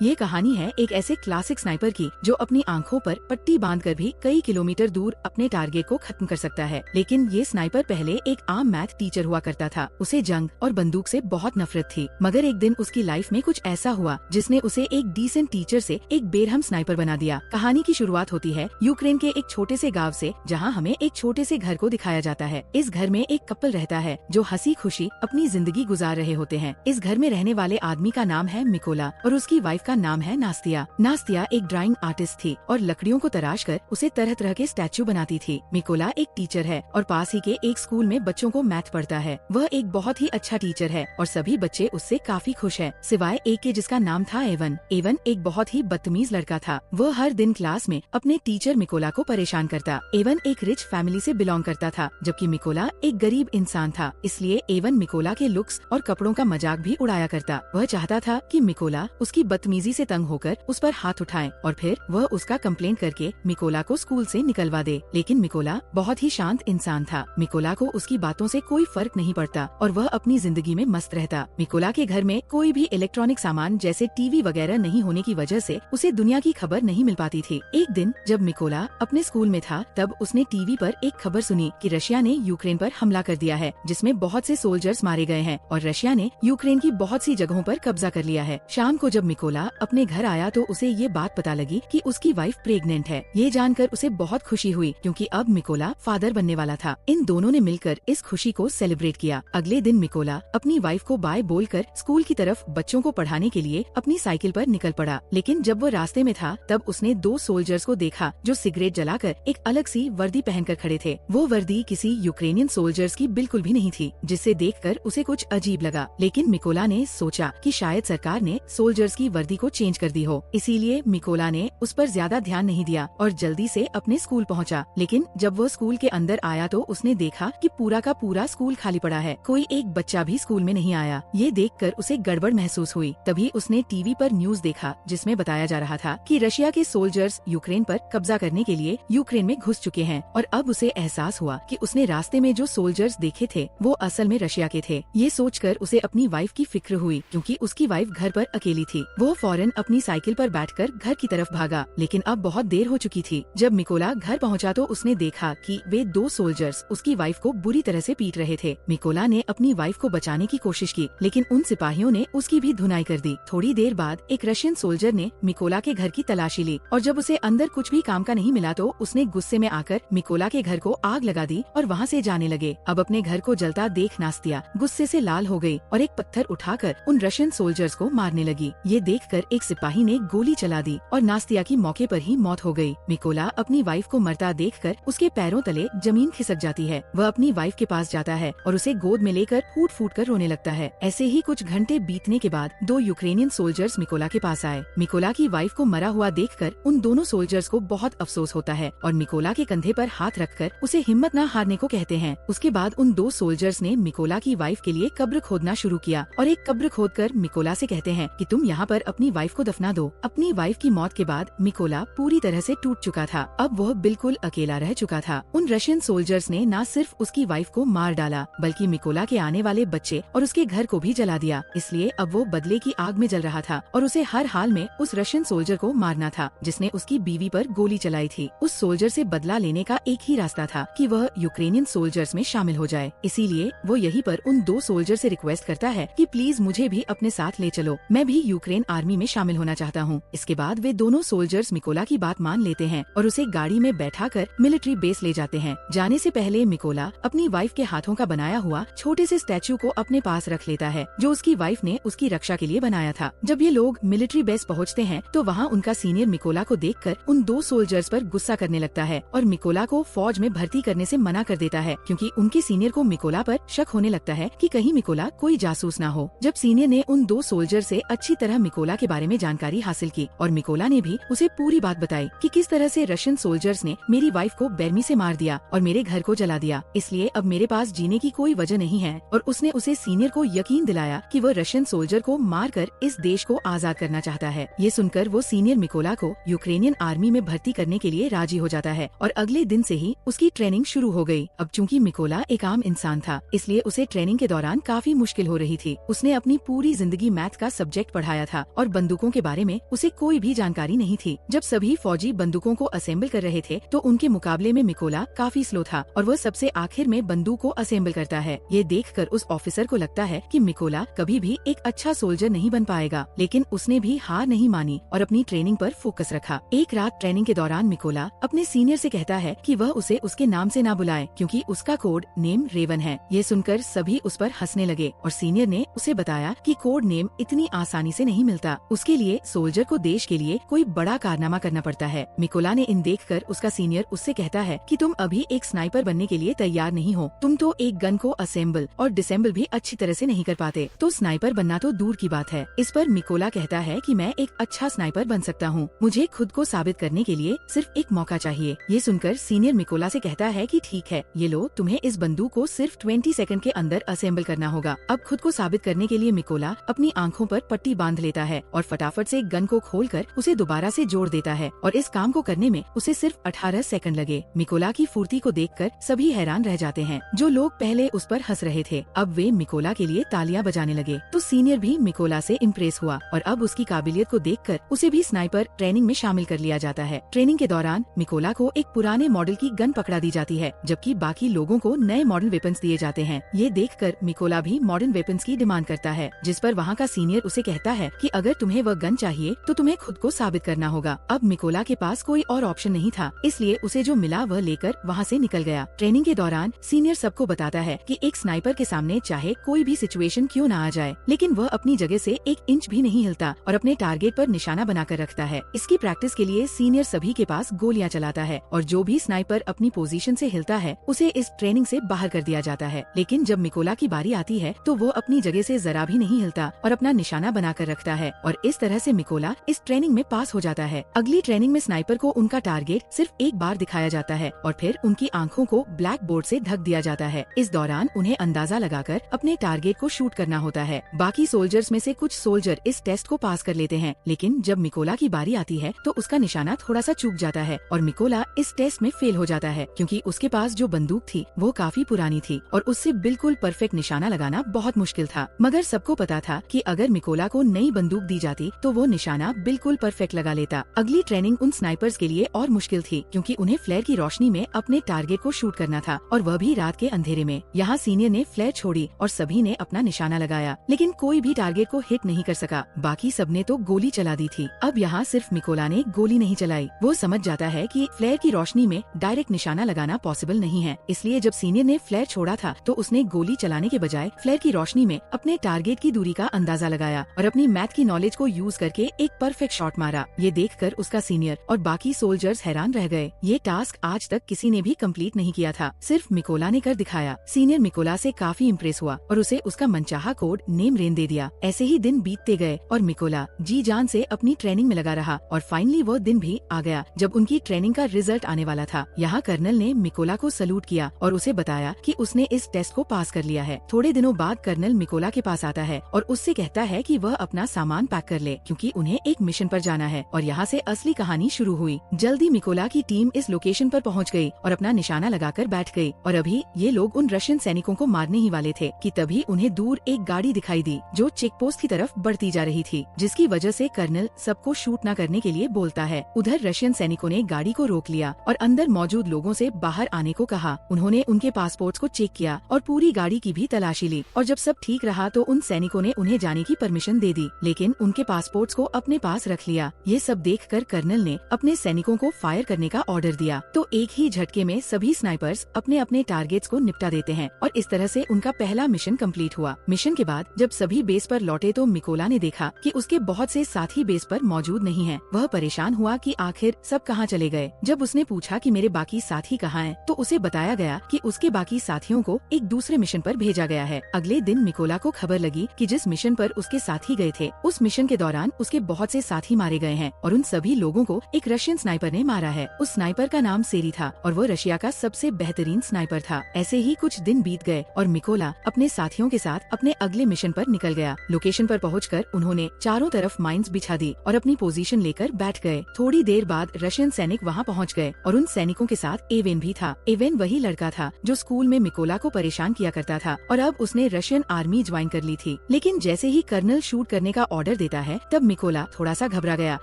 ये कहानी है एक ऐसे क्लासिक स्नाइपर की जो अपनी आंखों पर पट्टी बांधकर भी कई किलोमीटर दूर अपने टारगेट को खत्म कर सकता है। लेकिन ये स्नाइपर पहले एक आम मैथ टीचर हुआ करता था। उसे जंग और बंदूक से बहुत नफरत थी, मगर एक दिन उसकी लाइफ में कुछ ऐसा हुआ जिसने उसे एक डिसेंट टीचर से एक बेरहम स्नाइपर बना दिया। कहानी की शुरुआत होती है यूक्रेन के एक छोटे से गाँव से, जहाँ हमें एक छोटे से घर को दिखाया जाता है। इस घर में एक कपल रहता है जो हंसी खुशी अपनी जिंदगी गुजार रहे होते हैं। इस घर में रहने वाले आदमी का नाम है मिकोला और उसकी वाइफ का नाम है नास्तिया। नास्तिया एक ड्राइंग आर्टिस्ट थी और लकड़ियों को तराश कर उसे तरह तरह के स्टैचू बनाती थी। मिकोला एक टीचर है और पास ही के एक स्कूल में बच्चों को मैथ पढ़ता है। वह एक बहुत ही अच्छा टीचर है और सभी बच्चे उससे काफी खुश हैं, सिवाय एक के जिसका नाम था एवन। एवन एक बहुत ही बदतमीज लड़का था। वह हर दिन क्लास में अपने टीचर मिकोला को परेशान करता। एवन एक रिच फैमिली से बिलोंग करता था, जबकि मिकोला एक गरीब इंसान था। इसलिए एवन मिकोला के लुक्स और कपड़ों का मजाक भी उड़ाया करता। वह चाहता था कि मिकोला उसकी बदतमीजी से तंग होकर उस पर हाथ उठाए और फिर वह उसका कंप्लेंट करके मिकोला को स्कूल से निकलवा दे। लेकिन मिकोला बहुत ही शांत इंसान था। मिकोला को उसकी बातों से कोई फर्क नहीं पड़ता और वह अपनी जिंदगी में मस्त रहता। मिकोला के घर में कोई भी इलेक्ट्रॉनिक सामान जैसे टीवी वगैरह नहीं होने की वजह से उसे दुनिया की खबर नहीं मिल पाती थी। एक दिन जब मिकोला अपने स्कूल में था, तब उसने टीवी पर एक खबर सुनी कि रशिया ने यूक्रेन पर हमला कर दिया है, जिसमें बहुत से सोल्जर्स मारे गए हैं और रशिया ने यूक्रेन की बहुत सी जगहों पर कब्जा कर लिया है। शाम को जब मिकोला अपने घर आया तो उसे ये बात पता लगी कि उसकी वाइफ प्रेग्नेंट है। ये जानकर उसे बहुत खुशी हुई क्योंकि अब मिकोला फादर बनने वाला था। इन दोनों ने मिलकर इस खुशी को सेलिब्रेट किया। अगले दिन मिकोला अपनी वाइफ को बाय बोलकर स्कूल की तरफ बच्चों को पढ़ाने के लिए अपनी साइकिल पर निकल पड़ा। लेकिन जब वो रास्ते में था तब उसने दो सोल्जर्स को देखा जो सिगरेट जलाकर एक अलग सी वर्दी पहनकर खड़े थे। वो वर्दी किसी यूक्रेनियन सोल्जर्स की बिल्कुल भी नहीं थी, जिससे देखकर उसे कुछ अजीब लगा। लेकिन मिकोला ने सोचा कि शायद सरकार ने सोल्जर्स की वर्दी को चेंज कर दी हो, इसीलिए मिकोला ने उस पर ज्यादा ध्यान नहीं दिया और जल्दी से अपने स्कूल पहुंचा। लेकिन जब वो स्कूल के अंदर आया तो उसने देखा कि पूरा का पूरा स्कूल खाली पड़ा है। कोई एक बच्चा भी स्कूल में नहीं आया। ये देखकर उसे गड़बड़ महसूस हुई। तभी उसने टीवी पर न्यूज़ देखा जिसमें बताया जा रहा था कि रशिया के सोल्जर्स यूक्रेन पर कब्जा करने के लिए यूक्रेन में घुस चुके हैं। और अब उसे एहसास हुआ कि उसने रास्ते में जो सोल्जर्स देखे थे वो असल में रशिया के थे। ये सोचकर उसे अपनी वाइफ की फिक्र हुई क्योंकि उसकी वाइफ घर पर अकेली थी। वो फौरन अपनी साइकिल पर बैठकर घर की तरफ भागा, लेकिन अब बहुत देर हो चुकी थी। जब मिकोला घर पहुंचा तो उसने देखा कि वे दो सोल्जर्स उसकी वाइफ को बुरी तरह से पीट रहे थे। मिकोला ने अपनी वाइफ को बचाने की कोशिश की, लेकिन उन सिपाहियों ने उसकी भी धुनाई कर दी। थोड़ी देर बाद एक रशियन सोल्जर ने मिकोला के घर की तलाशी ली और जब उसे अंदर कुछ भी काम का नहीं मिला तो उसने गुस्से में आकर मिकोला के घर को आग लगा दी और वहाँ से जाने लगे। अब अपने घर को जलता देख नास्तिया गुस्से से लाल हो गई और एक पत्थर उठाकर उन रशियन सोल्जर्स को मारने लगी। ये देखकर एक सिपाही ने गोली चला दी और नास्तिया की मौके पर ही मौत हो गई। मिकोला अपनी वाइफ को मरता देखकर उसके पैरों तले जमीन खिसक जाती है। वह अपनी वाइफ के पास जाता है और उसे गोद में लेकर फूट फूट कर रोने लगता है। ऐसे ही कुछ घंटे बीतने के बाद दो यूक्रेनियन सोल्जर्स मिकोला के पास आए। मिकोला की वाइफ को मरा हुआ देखकर उन दोनों सोल्जर्स को बहुत अफसोस होता है और मिकोला के कंधे पर हाथ रखकर उसे हिम्मत न हारने को कहते हैं। उसके बाद उन दो सोल्जर्स ने मिकोला की वाइफ के लिए कब्र खोदना शुरू किया और एक कब्र खोदकर मिकोला से कहते हैं कि तुम यहाँ पर अपनी वाइफ को दफना दो। अपनी वाइफ की मौत के बाद मिकोला पूरी तरह से टूट चुका था। अब वह बिल्कुल अकेला रह चुका था। उन रशियन सोल्जर्स ने न सिर्फ उसकी वाइफ को मार डाला बल्कि मिकोला के आने वाले बच्चे और उसके घर को भी जला दिया। इसलिए अब वो बदले की आग में जल रहा था और उसे हर हाल में उस रशियन सोल्जर को मारना था जिसने उसकी बीवी पर गोली चलाई थी। उस सोल्जर से बदला लेने का एक ही रास्ता था कि वह यूक्रेनियन सोल्जर्स में शामिल हो जाए। इसीलिए वो यहीं पर उन दो सोल्जर से रिक्वेस्ट करता है कि प्लीज मुझे भी अपने साथ ले चलो, मैं भी यूक्रेन आर्मी में शामिल होना चाहता हूँ। इसके बाद वे दोनों सोल्जर्स मिकोला की बात मान लेते हैं और उसे गाड़ी में बैठाकर मिलिट्री बेस ले जाते हैं। जाने से पहले मिकोला अपनी वाइफ के हाथों का बनाया हुआ छोटे से स्टैचू को अपने पास रख लेता है जो उसकी वाइफ ने उसकी रक्षा के लिए बनाया था। जब ये लोग मिलिट्री बेस पहुँचते हैं तो वहाँ उनका सीनियर मिकोला को देखकर उन दो सोल्जर्स पर गुस्सा करने लगता है और मिकोला को फौज में भर्ती करने से मना कर देता है क्योंकि उनके सीनियर को मिकोला पर शक होने लगता है कि कहीं मिकोला कोई जासूस ना हो। जब सीनियर ने उन दो सोल्जर से अच्छी तरह मिकोला के बारे में जानकारी हासिल की और मिकोला ने भी उसे पूरी बात बताई कि किस तरह से रशियन सोल्जर्स ने मेरी वाइफ को बेरमी से मार दिया और मेरे घर को जला दिया, इसलिए अब मेरे पास जीने की कोई वजह नहीं है। और उसने उसे सीनियर को यकीन दिलाया कि वह रशियन सोल्जर को मारकर इस देश को आजाद करना चाहता है। ये सुनकर वो सीनियर मिकोला को यूक्रेनियन आर्मी में भर्ती करने के लिए राजी हो जाता है और अगले दिन से ही उसकी ट्रेनिंग शुरू हो गई। अब चूंकि मिकोला एक आम इंसान था इसलिए उसे ट्रेनिंग के दौरान काफी मुश्किल हो रही थी। उसने अपनी पूरी जिंदगी मैथ का सब्जेक्ट पढ़ाया था और और बंदूकों के बारे में उसे कोई भी जानकारी नहीं थी। जब सभी फौजी बंदूकों को असेंबल कर रहे थे तो उनके मुकाबले में मिकोला काफी स्लो था और वह सबसे आखिर में बंदूक को असेंबल करता है। ये देखकर उस ऑफिसर को लगता है कि मिकोला कभी भी एक अच्छा सोल्जर नहीं बन पाएगा, लेकिन उसने भी हार नहीं मानी और अपनी ट्रेनिंग पर फोकस रखा। एक रात ट्रेनिंग के दौरान मिकोला अपने सीनियर से कहता है कि वह उसे उसके नाम से ना बुलाए क्योंकि उसका कोड नेम रेवन है। ये सुनकर सभी उस पर हंसने लगे और सीनियर ने उसे बताया कि कोड नेम इतनी आसानी से नहीं मिलता, उसके लिए सोल्जर को देश के लिए कोई बड़ा कारनामा करना पड़ता है। मिकोला ने इन देखकर उसका सीनियर उससे कहता है कि तुम अभी एक स्नाइपर बनने के लिए तैयार नहीं हो, तुम तो एक गन को असेंबल और डिसेंबल भी अच्छी तरह से नहीं कर पाते, तो स्नाइपर बनना तो दूर की बात है। इस पर मिकोला कहता है कि मैं एक अच्छा स्नाइपर बन सकता हूँ, मुझे खुद को साबित करने के लिए सिर्फ एक मौका चाहिए। ये सुनकर सीनियर मिकोला से कहता है कि ठीक है, ये लो, तुम्हें इस बंदूक को सिर्फ 20 सेकंड के अंदर असेंबल करना होगा। अब खुद को साबित करने के लिए मिकोला अपनी आंखों पर पट्टी बांध लेता है और फटाफट से गन को खोलकर उसे दोबारा से जोड़ देता है और इस काम को करने में उसे सिर्फ 18 सेकंड लगे। मिकोला की फुर्ती को देखकर सभी हैरान रह जाते हैं। जो लोग पहले उस पर हंस रहे थे अब वे मिकोला के लिए तालियां बजाने लगे। तो सीनियर भी मिकोला से इम्प्रेस हुआ और अब उसकी काबिलियत को देखकर उसे भी स्नाइपर ट्रेनिंग में शामिल कर लिया जाता है। ट्रेनिंग के दौरान मिकोला को एक पुराने मॉडल की गन पकड़ा दी जाती है, जबकि बाकी लोगों को नए मॉडर्न वेपन्स दिए जाते हैं। ये देखकर मिकोला भी मॉडर्न वेपन्स की डिमांड करता है, जिस पर वहाँ का सीनियर उसे कहता है कि अगर तुम्हें वह गन चाहिए तो तुम्हें खुद को साबित करना होगा। अब मिकोला के पास कोई और ऑप्शन नहीं था, इसलिए उसे जो मिला वह लेकर वहाँ से निकल गया। ट्रेनिंग के दौरान सीनियर सबको बताता है कि एक स्नाइपर के सामने चाहे कोई भी सिचुएशन क्यों ना आ जाए, लेकिन वह अपनी जगह से एक इंच भी नहीं हिलता और अपने टारगेट पर निशाना बनाकर रखता है। इसकी प्रैक्टिस के लिए सीनियर सभी के पास गोलियां चलाता है और जो भी स्नाइपर अपनी पोजीशन से हिलता है उसे इस ट्रेनिंग से बाहर कर दिया जाता है। लेकिन जब मिकोला की बारी आती है तो वो अपनी जगह से जरा भी नहीं हिलता और अपना निशाना बनाकर रखता है और इस तरह से मिकोला इस ट्रेनिंग में पास हो जाता है। अगली ट्रेनिंग में स्नाइपर को उनका टारगेट सिर्फ एक बार दिखाया जाता है और फिर उनकी आंखों को ब्लैक बोर्ड से ढक दिया जाता है। इस दौरान उन्हें अंदाजा लगाकर अपने टारगेट को शूट करना होता है। बाकी सोल्जर्स में से कुछ सोल्जर इस टेस्ट को पास कर लेते हैं, लेकिन जब मिकोला की बारी आती है तो उसका निशाना थोड़ा सा चूक जाता है और मिकोला इस टेस्ट में फेल हो जाता है क्योंकि उसके पास जो बंदूक थी वो काफी पुरानी थी और उससे बिल्कुल परफेक्ट निशाना लगाना बहुत मुश्किल था। मगर सबको पता था कि अगर मिकोला को नई बंदूक दी जाती तो वो निशाना बिल्कुल परफेक्ट लगा लेता। अगली ट्रेनिंग उन स्नाइपर्स के लिए और मुश्किल थी क्योंकि उन्हें फ्लेयर की रोशनी में अपने टारगेट को शूट करना था और वह भी रात के अंधेरे में। यहाँ सीनियर ने फ्लेयर छोड़ी और सभी ने अपना निशाना लगाया, लेकिन कोई भी टारगेट को हिट नहीं कर सका। बाकी सबने तो गोली चला दी थी। अब यहाँ सिर्फ मिकोला ने गोली नहीं चलाई। वो समझ जाता है कि फ्लेयर की रोशनी में डायरेक्ट निशाना लगाना पॉसिबल नहीं है, इसलिए जब सीनियर ने फ्लेयर छोड़ा था तो उसने गोली चलाने के बजाय फ्लेयर की रोशनी में अपने टारगेट की दूरी का अंदाजा लगाया और अपनी मैथ की नॉलेज को यूज करके एक परफेक्ट शॉट मारा। ये देखकर उसका सीनियर और बाकी सोल्जर्स हैरान रह गए। ये टास्क आज तक किसी ने भी कंप्लीट नहीं किया था, सिर्फ मिकोला ने कर दिखाया। सीनियर मिकोला से काफी इम्प्रेस हुआ और उसे उसका मनचाहा कोड नेम रेन दे दिया। ऐसे ही दिन बीतते गए और मिकोला जी जान से अपनी ट्रेनिंग में लगा रहा और फाइनली वो दिन भी आ गया जब उनकी ट्रेनिंग का रिजल्ट आने वाला था। यहाँ कर्नल ने मिकोला को सलूट किया और उसे बताया कि उसने इस टेस्ट को पास कर लिया है। थोड़े दिनों बाद कर्नल मिकोला के पास आता है और उससे कहता है कि वह अपना सामान पैक कर ले क्योंकि उन्हें एक मिशन पर जाना है। और यहाँ से असली कहानी शुरू हुई। जल्दी मिकोला की टीम इस लोकेशन पर पहुँच गयी और अपना निशाना लगाकर बैठ गयी और अभी ये लोग उन रशियन सैनिकों को मारने ही वाले थे कि तभी उन्हें दूर एक गाड़ी दिखाई दी जो चेक पोस्ट की तरफ बढ़ती जा रही थी, जिसकी वजह से कर्नल सबको शूट न करने के लिए बोलता है। उधर रशियन सैनिकों ने गाड़ी को रोक लिया और अंदर मौजूद लोगों से बाहर आने को कहा। उन्होंने उनके पासपोर्ट्स को चेक किया और पूरी गाड़ी की भी तलाशी ली और जब सब ठीक रहा तो उन सैनिकों ने उन्हें जाने की परमिशन दे दी, लेकिन उनके पासपोर्ट्स को अपने पास रख लिया। ये सब देखकर कर्नल ने अपने सैनिकों को फायर करने का ऑर्डर दिया तो एक ही झटके में सभी स्नाइपर्स अपने अपने टारगेट्स को निपटा देते हैं और इस तरह से उनका पहला मिशन कंप्लीट हुआ। मिशन के बाद जब सभी बेस पर लौटे तो मिकोला ने देखा कि उसके बहुत से साथी बेस पर मौजूद नहीं हैं। वह परेशान हुआ कि आखिर सब कहाँ चले गए। जब उसने पूछा कि मेरे बाकी साथी कहाँ हैं, तो उसे बताया गया कि उसके बाकी साथियों को एक दूसरे मिशन पर भेजा गया है। अगले दिन मिकोला को खबर लगी कि जिस मिशन पर उसके साथी गए थे उस मिशन के दौरान उसके बहुत से साथी मारे गए हैं और उन सभी लोगों को एक रशियन स्नाइपर ने मारा है। उस स्नाइपर का नाम सेरी था और वो रशिया का सबसे बेहतरीन स्नाइपर था। ऐसे ही कुछ दिन बीत गए और मिकोला अपने साथियों के साथ अपने अगले मिशन पर निकल गया। लोकेशन पर पहुंचकर उन्होंने चारों तरफ माइंस बिछा दी और अपनी पोजीशन लेकर बैठ गए। थोड़ी देर बाद रशियन सैनिक वहां पहुंच गए और उन सैनिकों के साथ एवेन भी था। एवेन वही लड़का था जो स्कूल में मिकोला को परेशान किया करता था और अब उसने रशियन आर्मी ज्वाइन कर ली थी। लेकिन जैसे ही कर्नल शूट करने का ऑर्डर ऑर्डर देता है तब मिकोला थोड़ा सा घबरा गया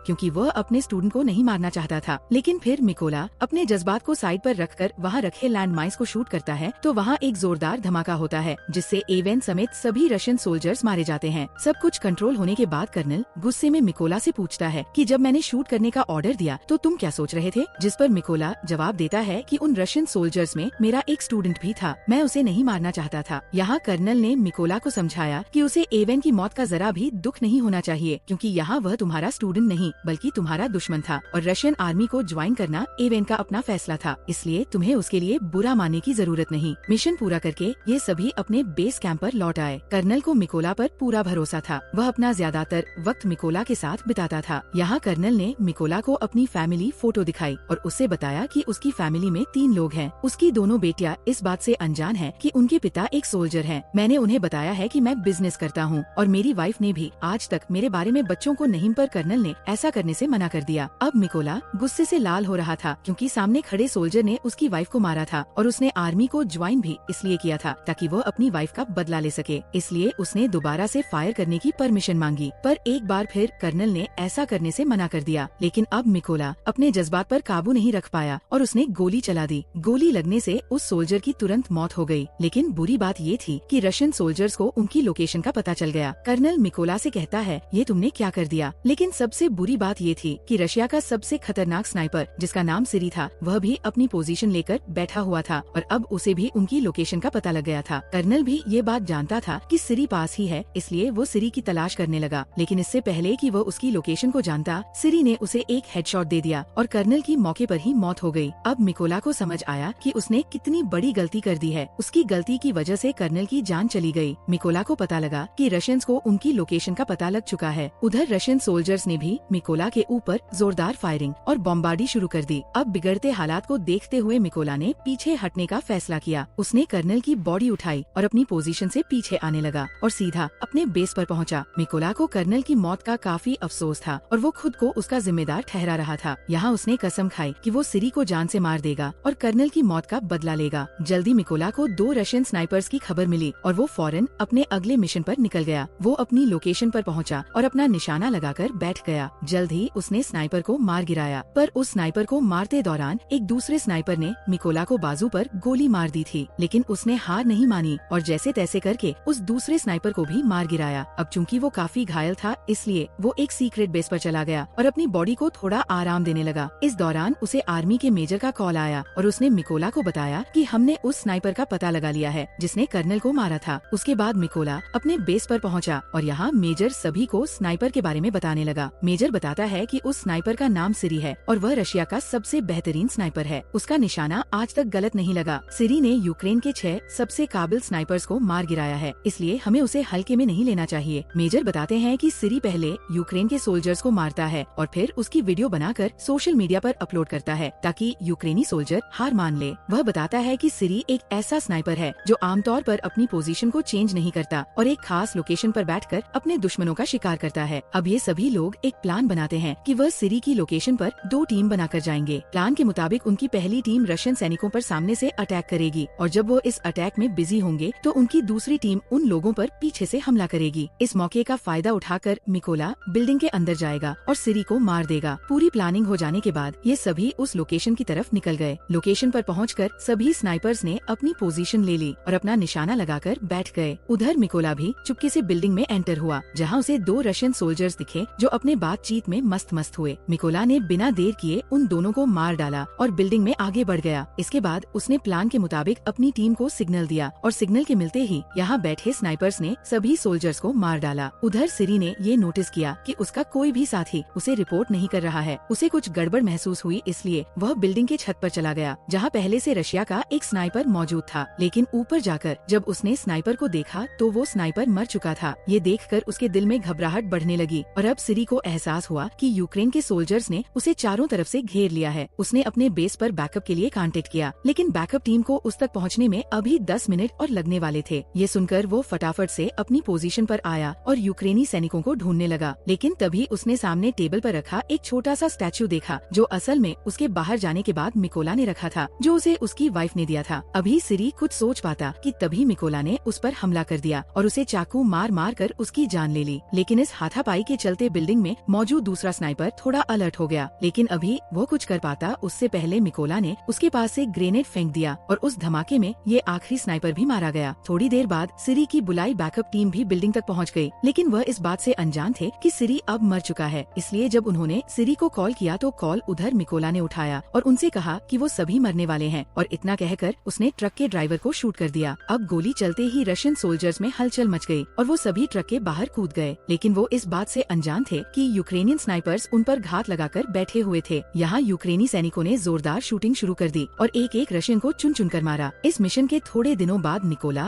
क्योंकि वह अपने स्टूडेंट को नहीं मारना चाहता था। लेकिन फिर मिकोला अपने जज्बात को साइड पर रखकर वहाँ रखे लैंड माइन्स को शूट करता है तो वहाँ एक जोरदार धमाका होता है जिससे एवेन समेत सभी रशियन सोल्जर्स मारे जाते हैं। सब कुछ कंट्रोल होने के बाद कर्नल गुस्से में मिकोला से पूछता है कि जब मैंने शूट करने का ऑर्डर दिया तो तुम क्या सोच रहे थे, जिस पर मिकोला जवाब देता है कि उन रशियन सोल्जर्स में मेरा एक स्टूडेंट भी था, मैं उसे नहीं मारना चाहता था। यहाँ कर्नल ने मिकोला को समझाया कि उसे एवेन की मौत का जरा भी दुख नहीं होना चाहिए क्योंकि यहाँ वह तुम्हारा स्टूडेंट नहीं बल्कि तुम्हारा दुश्मन था और रशियन आर्मी को ज्वाइन करना एवेन का अपना फैसला था, इसलिए तुम्हें उसके लिए बुरा मानने की जरूरत नहीं। मिशन पूरा करके ये सभी अपने बेस कैंप पर लौट आए। कर्नल को मिकोला पर पूरा भरोसा था, वह अपना ज्यादातर वक्त मिकोला के साथ बिताता था। यहाँ कर्नल ने मिकोला को अपनी फैमिली फोटो दिखाई और उससे बताया कि उसकी फैमिली में 3 लोग हैं। उसकी दोनों बेटियां इस बात से अनजान है कि उनके पिता एक सोल्जर हैं। मैंने उन्हें बताया है कि मैं बिजनेस करता हूँ और मेरी वाइफ ने भी आज तक मेरे बारे में बच्चों को नहीं, पर कर्नल ने ऐसा करने से मना कर दिया। अब मिकोला गुस्से से लाल हो रहा था क्योंकि सामने खड़े सोल्जर ने उसकी वाइफ को मारा था और उसने आर्मी को ज्वाइन भी इसलिए किया था ताकि वो अपनी वाइफ का बदला ले सके, इसलिए उसने दोबारा से फायर करने की परमिशन मांगी। पर एक बार फिर कर्नल ने ऐसा करने से मना कर दिया। लेकिन अब मिकोला अपने जज्बात पर काबू नहीं रख पाया और उसने गोली चला दी। गोली लगने से उस सोल्जर की तुरंत मौत हो गई। लेकिन बुरी बात ये थी कि रशियन सोल्जर्स को उनकी लोकेशन का पता चल गया। कर्नल मिकोला से कहता है, ये तुमने क्या कर दिया। लेकिन सबसे बुरी बात ये थी कि रशिया का सबसे खतरनाक स्नाइपर जिसका नाम सिरी था वह भी अपनी पोजीशन लेकर बैठा हुआ था और अब उसे भी उनकी लोकेशन का पता लग गया था। कर्नल भी ये बात जानता था कि सिरी पास ही है, इसलिए वो सिरी की तलाश करने लगा। लेकिन इससे पहले कि वो उसकी लोकेशन को जानता, सिरी ने उसे एक हेडशॉट दे दिया और कर्नल की मौके पर ही मौत हो गई। अब मिकोला को समझ आया कि उसने कितनी बड़ी गलती कर दी है। उसकी गलती की वजह से कर्नल की जान चली गई। मिकोला को पता लगा कि रशियंस को उनकी लोकेशन का पता लग चुका है। उधर रशियन सोल्जर्स ने भी मिकोला के ऊपर जोरदार फायरिंग और बॉम्बार्डी शुरू कर दी। अब बिगड़ते हालात को देखते हुए मिकोला ने पीछे हटने का फैसला किया। उसने कर्नल की बॉडी उठाई और अपनी पोजीशन से पीछे आने लगा और सीधा अपने बेस पर पहुंचा। मिकोला को कर्नल की मौत का काफी अफसोस था और वो खुद को उसका जिम्मेदार ठहरा रहा था। यहाँ उसने कसम खाई कि वो सिरी को जान से मार देगा और कर्नल की मौत का बदला लेगा। जल्दी मिकोला को 2 रशियन स्नाइपर्स की खबर मिली और वो फौरन अपने अगले मिशन पर निकल गया। वो अपनी लोकेशन पर पहुंचा और अपना निशाना लगाकर बैठ गया। जल्द ही उसने स्नाइपर को मार गिराया, पर उस स्नाइपर को मारते दौरान एक दूसरे स्नाइपर ने मिकोला को बाजू पर गोली मार दी थी। लेकिन उसने हार नहीं मानी और जैसे तैसे करके उस दूसरे स्नाइपर को भी मार गिराया। अब चूंकि वो काफी घायल था, इसलिए वो एक सीक्रेट बेस पर चला गया और अपनी बॉडी को थोड़ा आराम देने लगा। इस दौरान उसे आर्मी के मेजर का कॉल आया और उसने मिकोला को बताया कि हमने उस स्नाइपर का पता लगा लिया है जिसने कर्नल को मारा था। उसके बाद मिकोला अपने बेस पर पहुंचा और यहाँ मेजर सभी को स्नाइपर के बारे में बताने लगा। मेजर बताता है कि उस स्नाइपर का नाम सिरी है और वह रशिया का सबसे बेहतरीन स्नाइपर है। उसका निशाना आज तक गलत नहीं लगा। सिरी ने यूक्रेन के 6 सबसे काबिल स्नाइपर्स को मार गिराया है, इसलिए हमें उसे हल्के में नहीं लेना चाहिए। मेजर बताते हैं कि सिरी पहले यूक्रेन के सोल्जर्स को मारता है और फिर उसकी वीडियो बनाकर सोशल मीडिया पर अपलोड करता है ताकि यूक्रेनी सोल्जर हार मान ले। वह बताता है कि सिरी एक ऐसा स्नाइपर है जो आमतौर पर अपनी पोजीशन को चेंज नहीं करता और एक खास लोकेशन पर बैठकर अपने दुश्मनों का शिकार करता है। अब ये सभी लोग एक प्लान बनाते हैं कि वह सिरी की लोकेशन पर 2 टीम बनाकर जाएंगे। प्लान के मुताबिक उनकी पहली टीम रशियन सैनिकों पर सामने से अटैक करेगी और जब वो इस अटैक में बिजी होंगे तो उनकी दूसरी टीम उन लोगों पर पीछे से हमला करेगी। इस मौके का फायदा उठाकर मिकोला बिल्डिंग के अंदर जाएगा और सिरी को मार देगा। पूरी प्लानिंग हो जाने के बाद ये सभी उस लोकेशन की तरफ निकल गए। लोकेशन पर पहुंचकर सभी स्नाइपर्स ने अपनी पोजीशन ले ली और अपना निशाना लगाकर बैठ गए। उधर मिकोला भी चुपके से बिल्डिंग में एंटर हुआ, जहां उसे 2 रशियन सोल्जर्स दिखे जो अपने बातचीत में मस्त हुए। मिकोला ने बिना देर किए उन दोनों को मार डाला और बिल्डिंग में आगे बढ़ गया। इसके बाद उसने प्लान के मुताबिक अपनी टीम को सिग्नल दिया और सिग्नल के मिलते ही यहाँ बैठे स्नाइपर्स ने सभी सोल्जर्स को मार डाला। उधर सिरी ने ये नोटिस किया कि उसका कोई भी साथी उसे रिपोर्ट नहीं कर रहा है। उसे कुछ गड़बड़ महसूस हुई, इसलिए वह बिल्डिंग के छत पर चला गया जहाँ पहले से रशिया का एक स्नाइपर मौजूद था। लेकिन ऊपर जाकर जब उसने स्नाइपर को देखा तो वो स्नाइपर मर चुका था। ये देखकर उसके दिल में घबराहट बढ़ने लगी और अब सिरी को एहसास हुआ कि यूक्रेन के सोल्जर्स ने उसे चारों तरफ से घेर लिया है। उसने अपने बेस पर बैकअप के लिए कांटेक्ट किया, लेकिन बैकअप टीम को उस तक पहुंचने में अभी 10 मिनट और लगने वाले थे। ये सुनकर वो फटाफट से अपनी पोजीशन पर आया और यूक्रेनी सैनिकों को ढूंढने लगा। लेकिन तभी उसने सामने टेबल पर रखा एक छोटा सा स्टैचू देखा जो असल में उसके बाहर जाने के बाद मिकोला ने रखा था, जो उसे उसकी वाइफ ने दिया था। अभी सिरी कुछ सोच पाता कि तभी मिकोला ने उस पर हमला कर दिया और उसे चाकू मार कर उसकी जान ले ली। लेकिन इस हाथापाई के चलते बिल्डिंग में मौजूद दूसरा स्नाइपर थोड़ा अलर्ट हो गया। लेकिन अभी वो कुछ कर पाता उससे पहले मिकोला ने उसके पास एक ग्रेनेड फेंक दिया और उस धमाके में ये आखिरी स्नाइपर भी मारा गया। थोड़ी देर बाद सिरी की बुलाई बैकअप टीम भी बिल्डिंग तक पहुंच गई, लेकिन वह इस बात से अनजान थे कि सिरी अब मर चुका है। इसलिए जब उन्होंने सिरी को कॉल किया तो कॉल उधर मिकोला ने उठाया और उनसे कहा कि वो सभी मरने वाले हैं, और इतना कहकर उसने ट्रक के ड्राइवर को शूट कर दिया। अब गोली चलते ही रशियन सोल्जर्स में हलचल मच गई और वो सभी ट्रक के बाहर कूद गए, लेकिन वो इस बात से अनजान थे कि यूक्रेनियन स्नाइपर्स उन पर घात लगाकर बैठे हुए थे। यहाँ यूक्रेनी सैनिकों ने जोरदार शूटिंग शुरू कर दी और एक एक रशियन को चुन चुन कर मारा। इस मिशन के थोड़े दिनों बाद निकोला